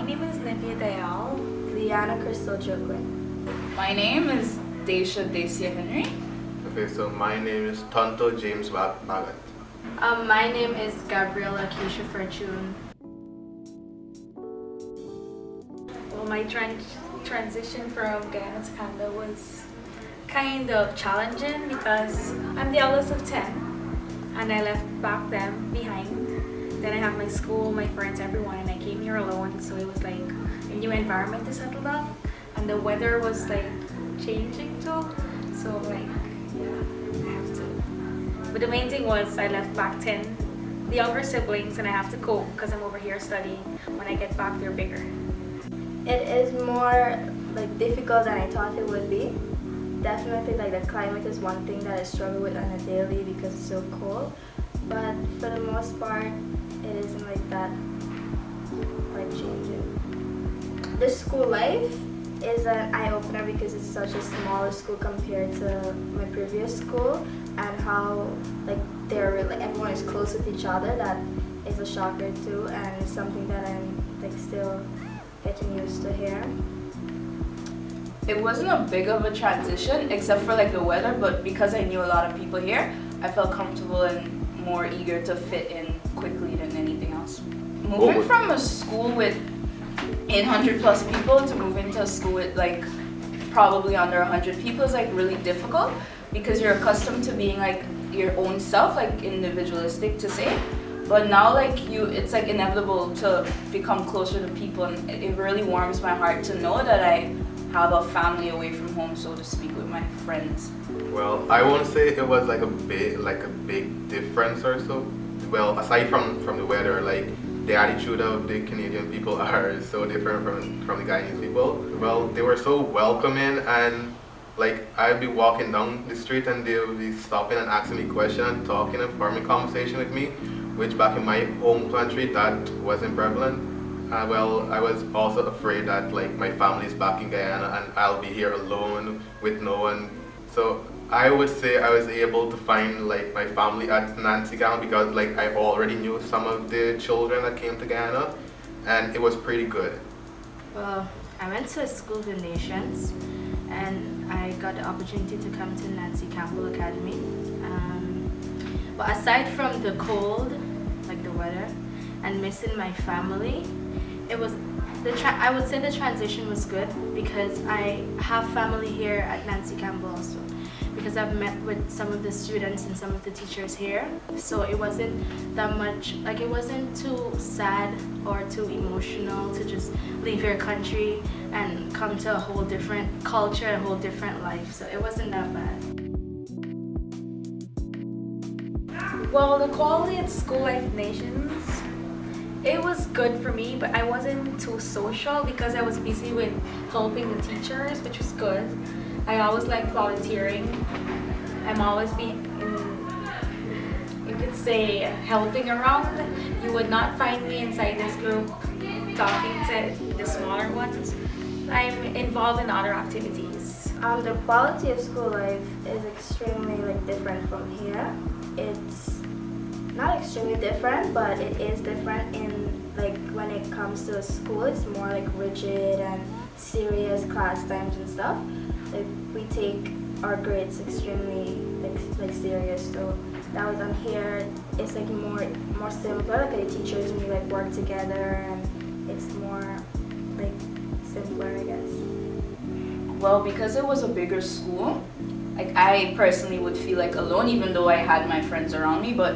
name is Nivea Dayal. Liana Crystal Joquin. My name is Daisha Dacia Henry. Okay, so my name is Tonto James Bagat. My name is Gabriela Keisha Fortune. Well, my transition from Guyana to Canada was kind of challenging because I'm the eldest of 10 and I left back then behind. Then I have my school, my friends, everyone, and I came here alone, so it was like a new environment to settle down, and the weather was like changing too, so like yeah, I have to. But the main thing was I left back 10, the younger siblings, and I have to cope because I'm over here studying. When I get back, they're bigger. It is more like difficult than I thought it would be. Definitely like the climate is one thing that I struggle with on a daily because it's so cold. But for the most part, it isn't like that life changing. The school life is an eye-opener because it's such a smaller school compared to my previous school, and how like everyone is close with each other. That is a shocker too, and it's something that I'm like still getting used to here. It wasn't a big of a transition except for like the weather, but because I knew a lot of people here, I felt comfortable and more eager to fit in quickly than anything else. Moving from a school with 800 plus people to move into a school with like probably under 100 people is like really difficult because you're accustomed to being like your own self, like individualistic to say, but now like it's like inevitable to become closer to people, and it really warms my heart to know that I have a family away from home, so to speak, with my friends. Well, I won't say it was like a big difference or so. Well, aside from the weather, like the attitude of the Canadian people are so different from the Guyanese people. Well, they were so welcoming, and like I'd be walking down the street and they would be stopping and asking me questions and talking and forming conversation with me, which back in my home country that wasn't prevalent. Well, I was also afraid that like my family's back in Guyana and I'll be here alone with no one. So I would say I was able to find like my family at Nancy Campbell because like I already knew some of the children that came to Guyana, and it was pretty good. Well, I went to a school of the nations, and I got the opportunity to come to Nancy Campbell Academy. But aside from the cold, like the weather, and missing my family, it was I would say the transition was good because I have family here at Nancy Campbell also, because I've met with some of the students and some of the teachers here, so it wasn't that much, like it wasn't too sad or too emotional to just leave your country and come to a whole different culture, a whole different life, so it wasn't that bad. Well, the quality at School Life Nations, it was good for me, but I wasn't too social because I was busy with helping the teachers, which was good. I always like volunteering. I'm always being, you could say, helping around. You would not find me inside this group talking to the smaller ones. I'm involved in other activities. The quality of school life is extremely like different from here. It's not extremely different, but it is different in like when it comes to school. It's more like rigid and serious class times and stuff. Like we take our grades extremely like serious. So that was on here. It's like more simpler. Like the teachers and we like work together, and it's more like simpler, I guess. Well, because it was a bigger school, like I personally would feel like alone, even though I had my friends around me. But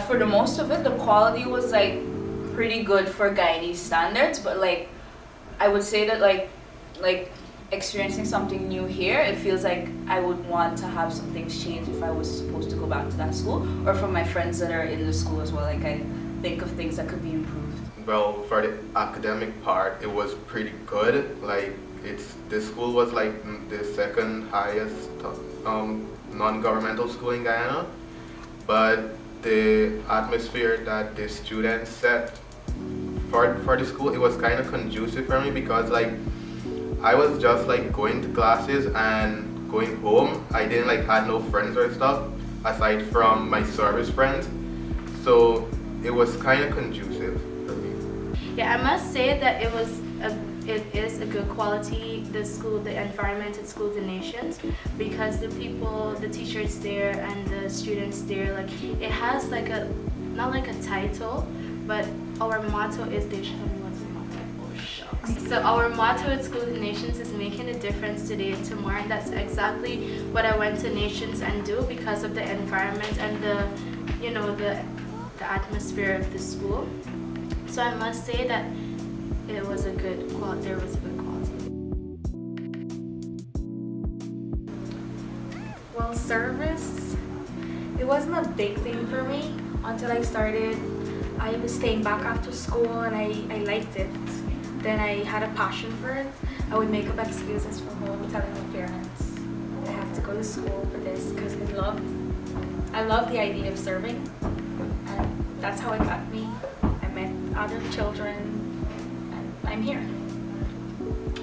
for the most of it, the quality was like pretty good for Guyanese standards. But like I would say that like experiencing something new here, it feels like I would want to have some things change if I was supposed to go back to that school, or for my friends that are in the school as well. Like I think of things that could be improved. Well, for the academic part, it was pretty good. Like this school was like the second highest non-governmental school in Guyana, but the atmosphere that the students set for the school, it was kind of conducive for me because like I was just like going to classes and going home. I didn't like had no friends or stuff aside from my service friends, so it was kind of conducive for me. Yeah, I must say that it is a good quality, the school, the environment at School of the Nations, because the people, the teachers there and the students there, like it has like a, not like a title, but our motto is, they show me what's the motto. Oh shucks. So our motto at School of the Nations is making a difference today and tomorrow, and that's exactly what I went to Nations and do because of the environment and the, you know, the atmosphere of the school. So I must say that it was a good quality. There was a good quality. Well, service, it wasn't a big thing for me until I started. I was staying back after school and I liked it. Then I had a passion for it. I would make up excuses from home telling my parents I have to go to school for this because I loved the idea of serving, and that's how it got me. I met other children and I'm here.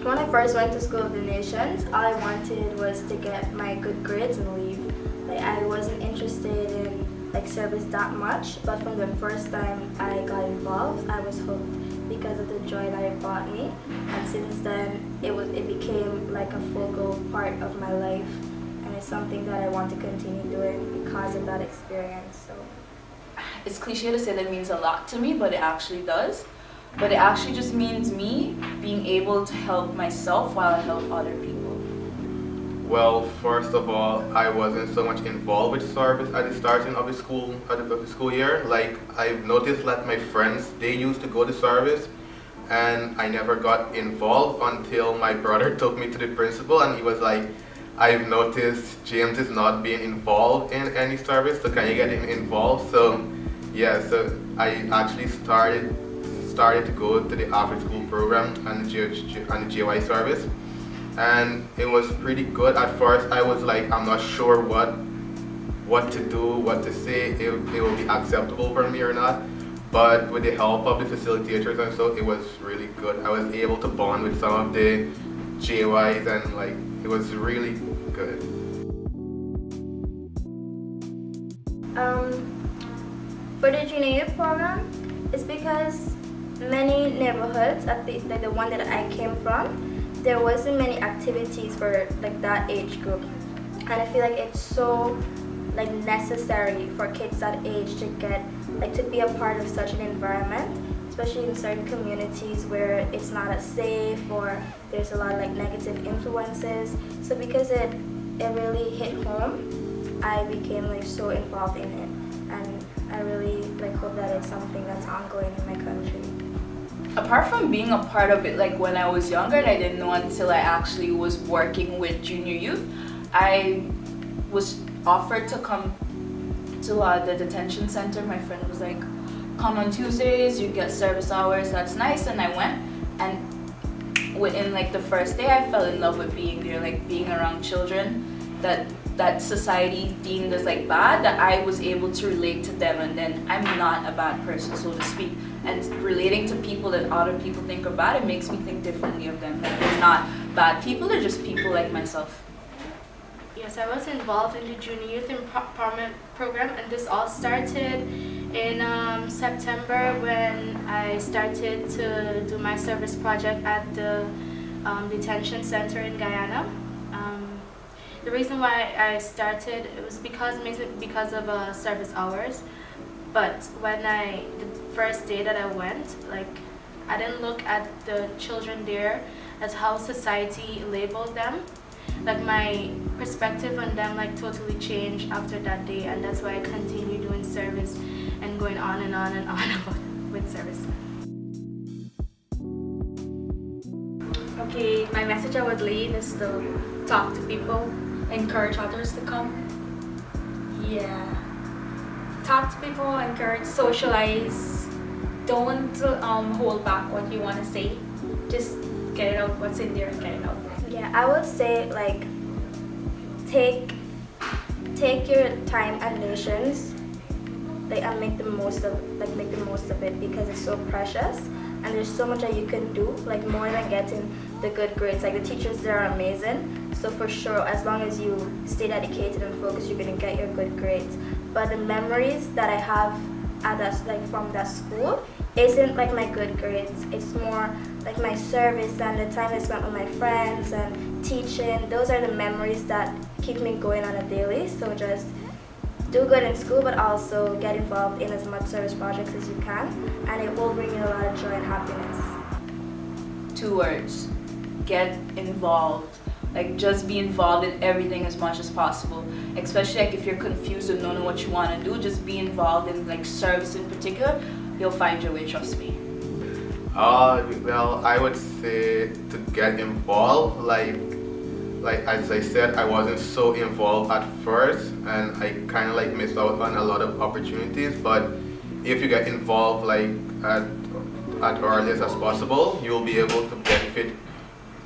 When I first went to School of the Nations, all I wanted was to get my good grades and leave. Like, I wasn't interested in like service that much, but from the first time I got involved, I was hooked because of the joy that it brought me. And since then, it became like a focal part of my life, and it's something that I want to continue doing because of that experience. So It's cliche to say that it means a lot to me, but it actually does. But it actually just means me being able to help myself while I help other people. Well, first of all, I wasn't so much involved with service at the starting of the school year. Like, I've noticed that my friends, they used to go to service, and I never got involved until my brother took me to the principal, and he was like, I've noticed James is not being involved in any service, so can you get him involved? So yeah, so I actually started to go to the after school program and the GY service, and it was pretty good. At first I was like, I'm not sure what to do, what to say, it will be acceptable for me or not, but with the help of the facilitators and so, it was really good. I was able to bond with some of the JYs, and like, it was really good. For the junior year program, it's because many neighborhoods, at least like the one that I came from, there wasn't many activities for like that age group, and I feel like it's so like necessary for kids that age to get like to be a part of such an environment, especially in certain communities where it's not as safe or there's a lot of like negative influences. So because it really hit home, I became like so involved in it, and I really like hope that it's something that's ongoing in my country. Apart from being a part of it, like when I was younger, and I didn't know until I actually was working with junior youth, I was offered to come to the detention center. My friend was like, come on Tuesdays, you get service hours, that's nice. And I went, and within like the first day, I fell in love with being there, like being around children that society deemed as like bad, that I was able to relate to them, and then I'm not a bad person, so to speak. And relating to people that other people think are bad, it makes me think differently of them. That they're not bad people, they're just people like myself. Yes, I was involved in the Junior Youth Empowerment Program, and this all started in September when I started to do my service project at the detention center in Guyana. The reason why I started, it was because of service hours. But the first day that I went, like, I didn't look at the children there as how society labeled them. Like, my perspective on them like totally changed after that day, and that's why I continue doing service and going on and on and on with service. Okay, my message I would leave is to talk to people, encourage others to come. Yeah. Talk to people, encourage, socialize. Don't hold back what you want to say. Just get it out, what's in there, and get it out. Yeah, I would say like take your time at Nations, like, and make the most of it, because it's so precious and there's so much that you can do, like more than getting the good grades. Like, the teachers there are amazing, so for sure, as long as you stay dedicated and focused, you're gonna get your good grades. But the memories that I have at that, like from that school isn't like my good grades. It's more like my service and the time I spent with my friends and teaching. Those are the memories that keep me going on a daily. So just do good in school, but also get involved in as much service projects as you can, and it will bring you a lot of joy and happiness. 2 words: get involved. Like, just be involved in everything as much as possible. Especially like if you're confused and don't know what you want to do, just be involved in like service in particular. You'll find your way, trust me. Well, I would say to get involved, like as I said, I wasn't so involved at first, and I kind of like missed out on a lot of opportunities. But if you get involved like at earliest as possible, you'll be able to benefit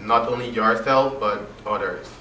not only yourself but others.